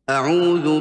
أعوذ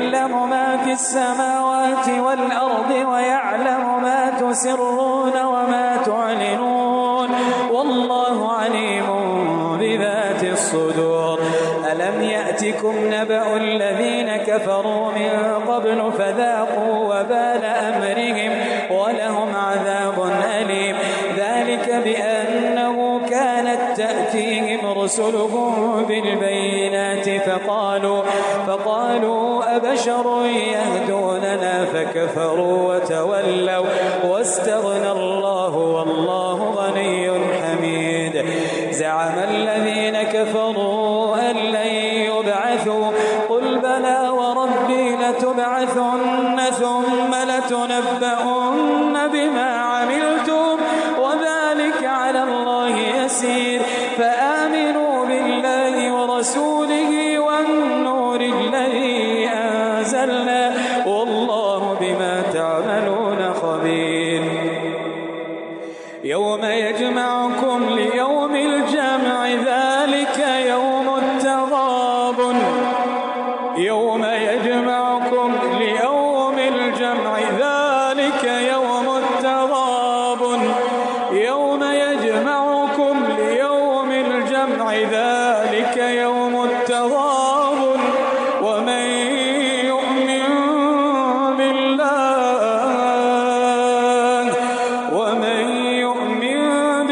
يعلم ما في السماوات والأرض ويعلم ما تسرون وما تعلنون والله عليم بذات الصدور. ألم يأتكم نبأ الذين كفروا من قبل فذاقوا وبال أمرهم ولهم عذاب أليم. ذلك بأنه كانت تأتيهم رسلهم بالبينات فقالوا أبشر يهدوننا فكفروا وتولوا واستغنى الله والله غني حميد. زعم الذين كفروا أن لن يبعثوا قل بلى وربي لتبعثن ثم لتنبؤن بما عملتم وذلك على الله يسير. فآمنوا بالله ورسوله والنور الذي أنزلنا والله بما تعملون خبير. يوم يجمعكم ليوم الجمع ذلك يوم التغابن. يوم يجمعكم ليوم الجمع ذلك يوم التغابن. يوم يجمعكم ليوم الجمع ذلك يوم التغابن. ومن يؤمن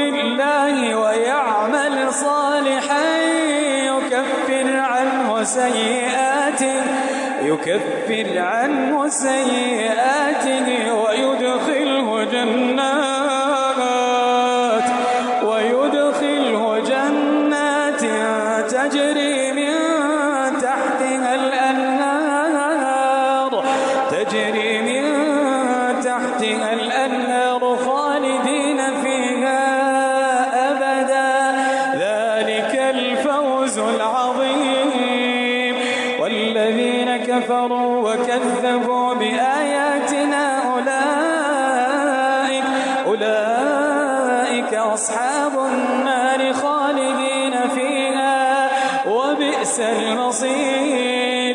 بالله ويعمل صالحا يكفر عنه سيئاته ويدخله جنات تجري من تحتها الأنهار خالدين فيها أبدا. ذلك الفوز العظيم. والذين كفروا وكذبوا بآياتنا أولئك أصحاب النار خالدين فيها وبئس المصير.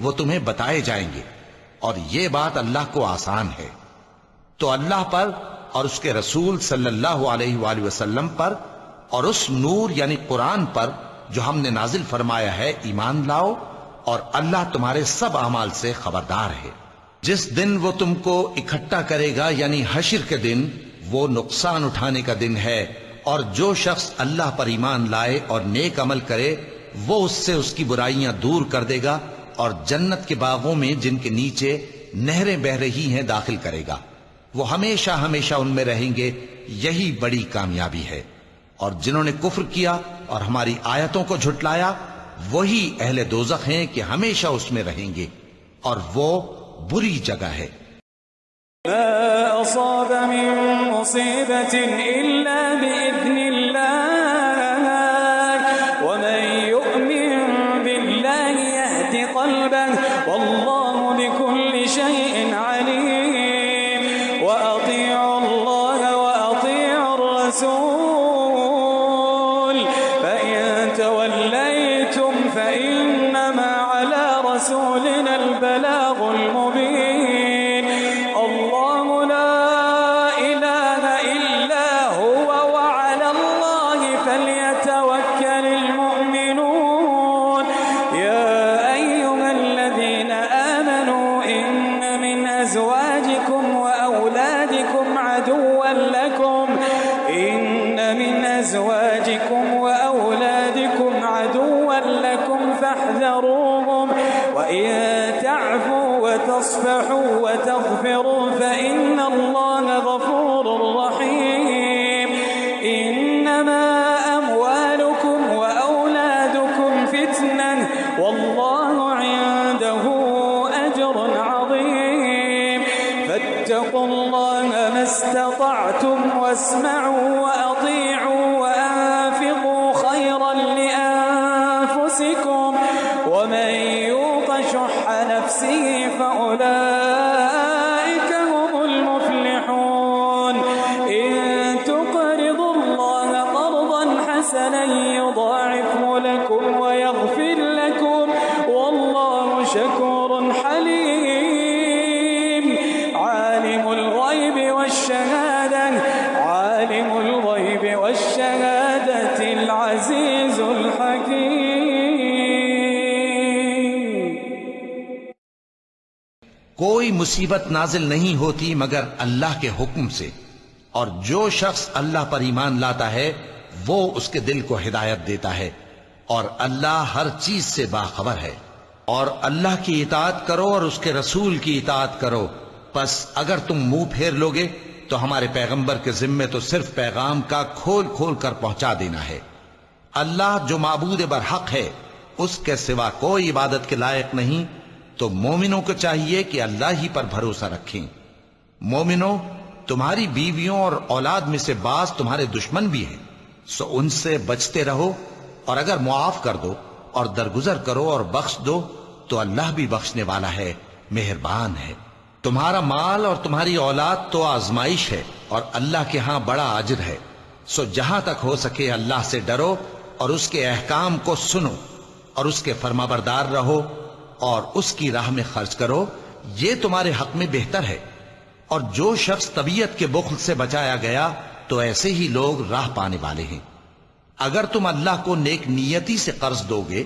وہ تمہیں بتائے جائیں گے، اور یہ بات اللہ کو آسان ہے۔ تو اللہ پر اور اس کے رسول صلی اللہ علیہ وآلہ وسلم پر اور اس نور یعنی قرآن پر جو ہم نے نازل فرمایا ہے ایمان لاؤ، اور اللہ تمہارے سب اعمال سے خبردار ہے۔ جس دن وہ تم کو اکٹھا کرے گا یعنی حشر کے دن، وہ نقصان اٹھانے کا دن ہے، اور جو شخص اللہ پر ایمان لائے اور نیک عمل کرے وہ اس سے اس کی برائیاں دور کر دے گا، اور جنت کے باغوں میں جن کے نیچے نہریں بہ رہی ہیں داخل کرے گا، وہ ہمیشہ ہمیشہ ان میں رہیں گے، یہی بڑی کامیابی ہے۔ اور جنہوں نے کفر کیا اور ہماری آیتوں کو جھٹلایا وہی اہل دوزخ ہیں کہ ہمیشہ اس میں رہیں گے، اور وہ بری جگہ ہے۔ ما أصاب من مصيبة إلا بإذن الله ومن يؤمن بالله يهد قلبه والله بكل شيء عليم وأطيعوا الله وأطيعوا الرسول فإن توليتم فإنما على رسولنا البلاغ المبين فاحذروهم وإن تعفوا وتصفحوا وتغفروا فإن الله غفور رحيم إنما أموالكم وأولادكم فتنة والله عنده أجر عظيم فاتقوا الله ما استطعتم واسمعوا وأطيعوا وأنفقوا خيرا لأنفسكم ومن يوق شح نفسه فأولئك هم المفلحون إن تقرضوا الله قرضا حسنا يضاعفه لكم ويغفر لكم والله شكور حليم عالم الغيب والشهادة العزيز الحكيم۔ کوئی مصیبت نازل نہیں ہوتی مگر اللہ کے حکم سے، اور جو شخص اللہ پر ایمان لاتا ہے وہ اس کے دل کو ہدایت دیتا ہے، اور اللہ ہر چیز سے باخبر ہے۔ اور اللہ کی اطاعت کرو اور اس کے رسول کی اطاعت کرو، پس اگر تم منہ پھیر لوگے تو ہمارے پیغمبر کے ذمے تو صرف پیغام کا کھول کھول کر پہنچا دینا ہے۔ اللہ جو معبود برحق ہے اس کے سوا کوئی عبادت کے لائق نہیں، تو مومنوں کو چاہیے کہ اللہ ہی پر بھروسہ رکھیں۔ مومنوں، تمہاری بیویوں اور اولاد میں سے بعض تمہارے دشمن بھی ہیں، سو ان سے بچتے رہو، اور اگر معاف کر دو اور درگزر کرو اور بخش دو تو اللہ بھی بخشنے والا ہے، مہربان ہے۔ تمہارا مال اور تمہاری اولاد تو آزمائش ہے، اور اللہ کے ہاں بڑا اجر ہے، سو جہاں تک ہو سکے اللہ سے ڈرو اور اس کے احکام کو سنو اور اس کے فرمانبردار رہو اور اس کی راہ میں خرچ کرو، یہ تمہارے حق میں بہتر ہے۔ اور جو شخص طبیعت کے بخل سے بچایا گیا تو ایسے ہی لوگ راہ پانے والے ہیں۔ اگر تم اللہ کو نیک نیتی سے قرض دو گے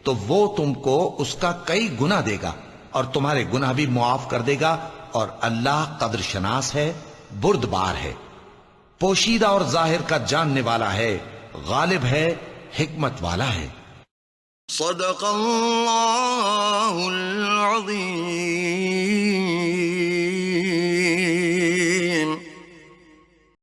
تو وہ تم کو اس کا کئی گنا دے گا اور تمہارے گناہ بھی معاف کر دے گا، اور اللہ قدر شناس ہے، بردبار ہے، پوشیدہ اور ظاہر کا جاننے والا ہے، غالب ہے، حکمت والا ہے۔ صدق اللہ العظیم۔